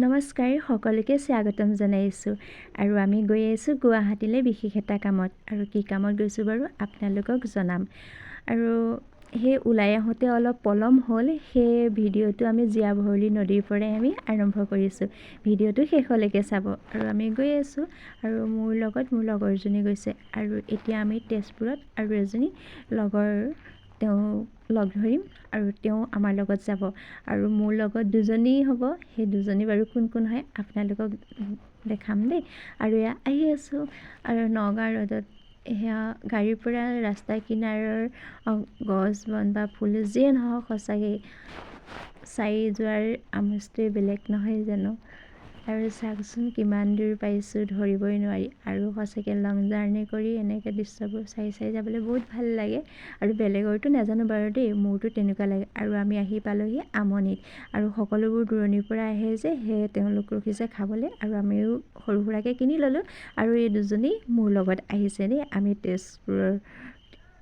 নমস্কাৰ, সকলোকে স্বাগতম জনাইছোঁ। আৰু আমি গৈ আছোঁ গুৱাহাটীলৈ বিশেষ এটা কামত। আৰু কি কামত গৈছোঁ বাৰু আপোনালোকক জনাম। আৰু সেই ওলাই আহোঁতে অলপ পলম হ'ল। সেই ভিডিঅ'টো আমি জীয়াভৰলী নদীৰ পৰাই আমি আৰম্ভ কৰিছোঁ। ভিডিঅ'টো শেষলৈকে চাব। আৰু আমি গৈ আছোঁ আৰু মোৰ লগত মোৰ লগৰজনী গৈছে। আৰু এতিয়া আমি তেজপুৰত আৰু এজনী লগৰ তেওঁ লগ ধৰিম আৰু তেওঁ আমাৰ লগত যাব। আৰু মোৰ লগত দুজনী হ'ব। সেই দুজনী বাৰু কোন কোন হয় আপোনালোকক দেখাম দেই। আৰু এয়া আহি আছোঁ আৰু নগাঁও ৰোডত সেয়া গাড়ীৰ পৰা ৰাস্তা কিনাৰৰ গছ বন বা ফুল যিয়ে নহওক সঁচাকৈ চাই যোৱাৰ আমেজটোৱে বেলেগ নহয় জানো। আৰু চাওকচোন কিমান দূৰ পাইছোঁ ধৰিবই নোৱাৰি। আৰু সঁচাকৈ লং জাৰ্ণি কৰি এনেকৈ দৃশ্যবোৰ চাই চাই যাবলৈ বহুত ভাল লাগে। আৰু বেলেগৰতো নাজানো বাৰু দেই, মোৰতো তেনেকুৱা লাগে। আৰু আমি আহি পালোঁহি আমনিত। আৰু সকলোবোৰ দূৰণিৰ পৰা আহে যে সেয়ে তেওঁলোক ৰখিছে খাবলৈ। আৰু আমিও সৰু সুৰাকৈ কিনি ল'লোঁ। আৰু এই দুজনী মোৰ লগত আহিছে দেই, আমি তেজপুৰৰ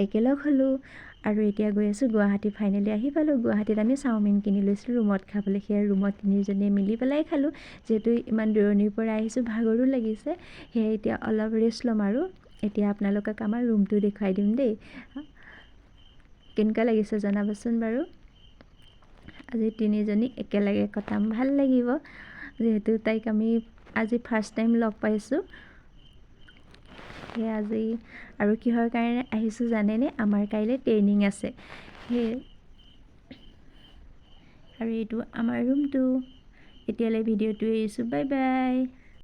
একেলগ হ'লোঁ। আৰু এতিয়া গৈ আছোঁ গুৱাহাটী। ফাইনেলি আহি পালোঁ। গুৱাহাটীত আমি চাওমিন কিনি লৈছিলোঁ ৰুমত খাবলৈ। সেয়া ৰুমত তিনিজনীয়ে মিলি পেলাই খালোঁ। যিহেতু ইমান দূৰণিৰ পৰা আহিছোঁ, ভাগৰো লাগিছে। সেয়ে এতিয়া অলপ ৰেষ্ট ল'ম। আৰু এতিয়া আপোনালোকক আমাৰ ৰুমটো দেখুৱাই দিম দেই। কেনেকুৱা লাগিছে জনাবচোন বাৰু। আজি তিনিজনী একেলগে কটাম, ভাল লাগিব। যিহেতু তাইক আমি আজি ফাৰ্ষ্ট টাইম লগ পাইছোঁ। সেয়ে আজি আৰু কিহৰ কাৰণে আহিছোঁ জানেনে? আমাৰ কাইলৈ ট্ৰেইনিং আছে। সেয়ে আৰু এইটো আমাৰ ৰুমটো। এতিয়ালৈ ভিডিঅ'টো এৰিছোঁ। Bye bye.